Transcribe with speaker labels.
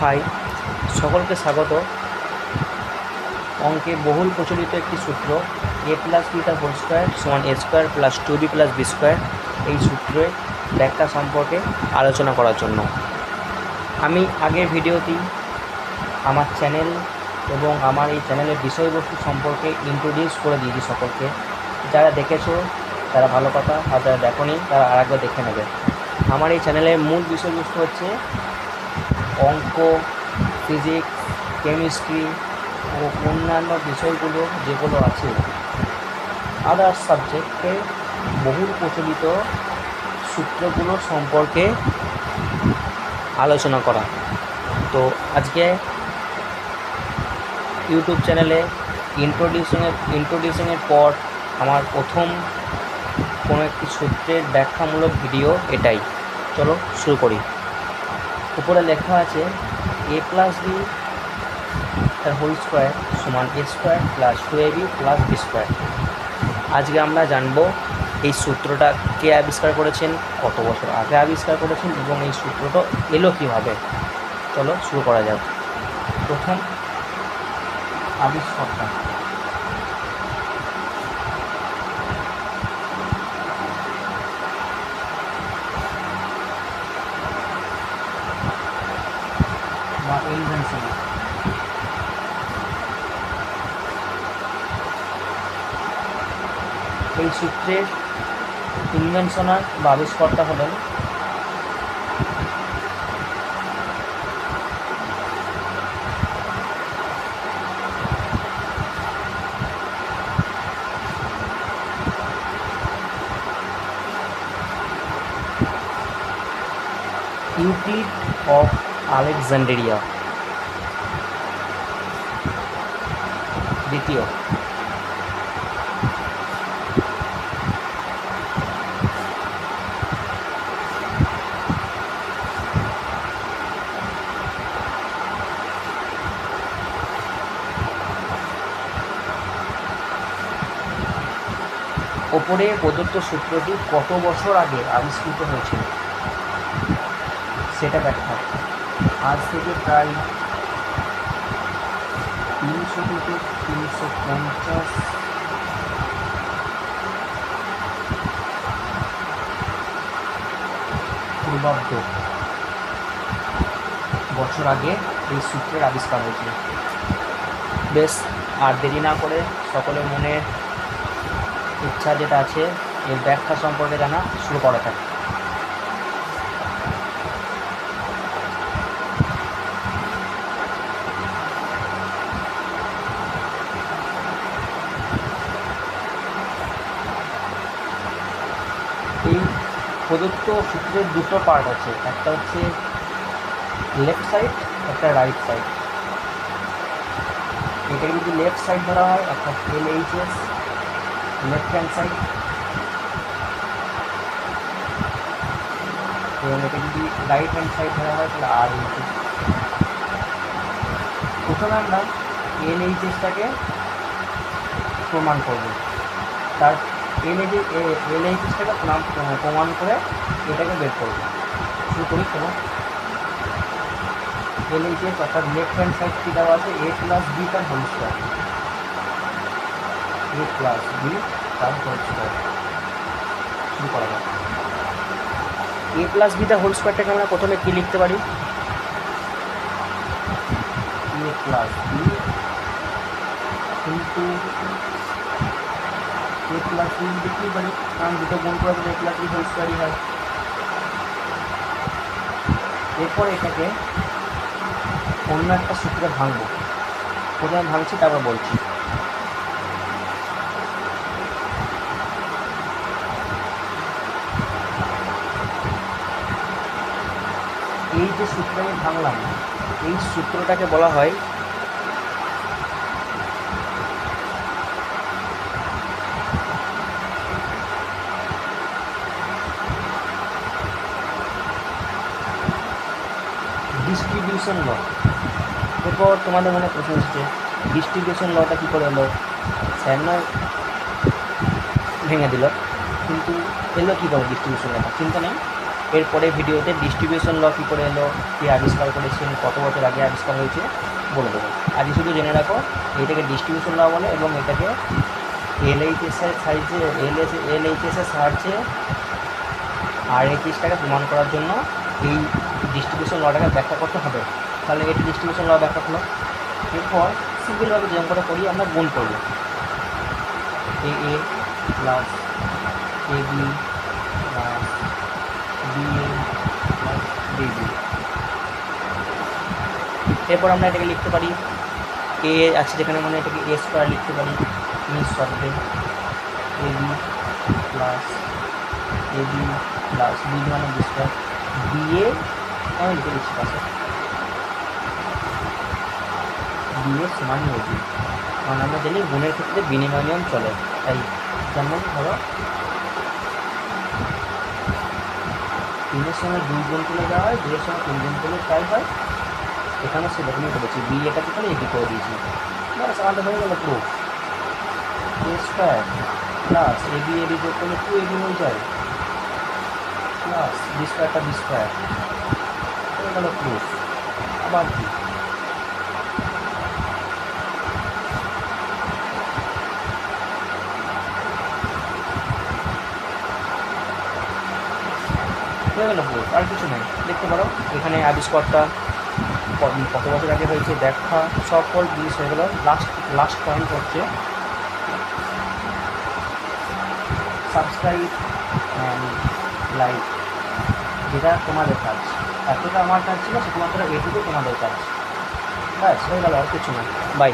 Speaker 1: High, সকলকে স্বাগত। অঙ্কে বহুল প্রচলিত একটি সূত্র a প্লাস বি তার হোল স্কোয়ার সমান a square plus 2b plus B square, এই সূত্রের ব্যাখ্যা সম্পর্কে আলোচনা করার জন্য আমি আগের ভিডিওতেই আমার চ্যানেল এবং আমার এই চ্যানেলের বিষয়বস্তু সম্পর্কে ইন্ট্রোডিউস করে দিয়েছি সকলকে। যারা দেখেছো তারা ভালো কথা, আর যারা দেখোনি তারা আরেকবার দেখে নেবে। আমার এই চ্যানেলের মূল বিষয়বস্তু হচ্ছে অঙ্ক, ফিজিক্স, কেমিস্ট্রি ও অন্যান্য বিষয়গুলো যেগুলো আছে আদার্স সাবজেক্টে বহুল প্রচলিত সূত্রগুলো সম্পর্কে আলোচনা করা। তো আজকে ইউটিউব চ্যানেলে ইন্ট্রোডিউসিংয়ের পর আমার প্রথম কোনো একটি সূত্রের ব্যাখ্যামূলক ভিডিও এটাই। চলো শুরু করি। উপরে লেখা আছে a প্লাস বি তার হোল স্কোয়ার সমান a square plus 2ab plus B square. আজকে আমরা জানবো এই সূত্রটা কে আবিষ্কার করেছেন, কত বছর আগে আবিষ্কার করেছেন এবং এই সূত্রটা এলো কীভাবে। চলো শুরু করা যাক। প্রথম আবিষ্কর্তা বা ইনভেনশন। এই সূত্রের ইনভেনশনার বা আবিষ্কর্তা হলেন ইউক্লিড অফ আলেকজান্ড্রিয়া দ্বিতীয়। ওপরে প্রদত্ত সূত্রটি কত বছর আগে আবিষ্কৃত হয়েছিল সেটা ব্যাখ্যা। আজ থেকে প্রায় 300 থেকে 350 পূর্বাব্দ বছর আগে এই সূত্রের আবিষ্কার হয়েছিল। বেশ, আর দেরি না করে সকলের মনে ইচ্ছা যেটা আছে এর ব্যাখ্যা সম্পর্কে জানা শুরু করা থাকে। এই প্রদত্ত সূত্রের দুটো পার্ট আছে, একটা হচ্ছে লেফট সাইড, একটা রাইট সাইড। এটাকে যদি লেফট সাইড ধরা হয় অর্থাৎ LHS লেফট হ্যান্ড সাইড, এবং এটা যদি রাইট হ্যান্ড সাইড ধরা হয় তাহলে RHS। প্রথমে আমরা LHSটাকে প্রমাণ করব, তার LHSটাকে প্রমাণ করে এটাকে বের করব। শুরু করি। চলো, LHS অর্থাৎ লেফট হ্যান্ড সাইড কী দেওয়া আছে, a প্লাস বি তার whole square, a plus B তার হোল স্কোয়ার। শুরু করা যাক। a প্লাস বি তার হোল স্কোয়ারটাকে আমরা প্রথমে কী লিখতে পারি, a প্লাস বি কিন্তু a প্লাস বি লিখতেই পারি, কারণ দুটো গুণ করে a প্লাস বি হোল স্কোয়ারই হয়। এরপর এটাকে অন্য একটা সূত্রে ভাঙবো। প্রথমে ভাঙছি তারপর বলছি। এই যে সূত্র আমি ভাঙলাম, এই সূত্রটাকে বলা হয় ডিস্ট্রিবিউশন ল। এরপর তোমাদের মনে প্রশ্ন হচ্ছে ডিস্ট্রিবিউশন লটা কী করে এলো, স্যার না ভেঙে দিল, কিন্তু এলো কীভাবে ডিস্ট্রিবিউশন লটা? চিন্তা নেই, এরপরে ভিডিওতে ডিস্ট্রিবিউশন ল কী করে এলো, কী আবিষ্কার করেছেন, কত বছর আগে আবিষ্কার হয়েছে বলে দেবো। আজকে শুধু জেনে রাখো এটাকে ডিস্ট্রিবিউশন ল বলে এবং এটাকে এলএইচএসের সাহায্যে আরএইচএসটাকে প্রমাণ করার জন্য এই ডিস্ট্রিবিউশন লটাকে ব্যাখ্যা করতে হবে। তাহলে এটি ডিস্ট্রিবিউশন ল ব্যাখ্যা হলো। এরপর সিম্পলভাবে যেমন করে করি আমরা গুণ করব, এ এ plus A B plus B A plus B B. এরপর আমরা এটাকে লিখতে পারি এ আছে যেখানে মানে এটাকে এ স্কোয়ার লিখতে পারি নিজ শব্দে, A B plus A B plus B মানে বি স্কোয়ার, বি এ আমি লিখে দিচ্ছি পাশে, বি এ সমান এ বি, কারণ আমরা জানি গুণের ক্ষেত্রে বিনিময় নিয়ম চলে। তাই যেমন ধরো 3-এর সঙ্গে 2 গুণ তুলে দেওয়া হয়, 2-এর সঙ্গে 3 গুণ তুলে তাই হয়, এখানে সেরকমই করেছি, বি এটাকে তাহলে এটি করে দিয়েছি, ব্যাস আমাদের হয়ে গেল proof. A square plus A B যোগ করলে 2ab হয়ে যায় প্লাস বি স্কোয়ারটা বি স্কোয়ার হয়ে গেল প্রুফ। আবার কি হয়ে গেল প্রুফ, আর কিছু নেই। দেখতে পারো এখানে আবিষ্কারটা কত বছর আগে হয়েছে ব্যাখ্যা সকল জিনিস হয়ে গেল। লাস্ট পয়েন্ট হচ্ছে সাবস্ক্রাইব অ্যান্ড লাইক, যেটা তোমাদের কাজ, এতটা আমার কাজ ছিল, শুধুমাত্র এটুকু তোমাদের কাজ, ব্যাস হয়ে গেল, আর কিছু না। বাই।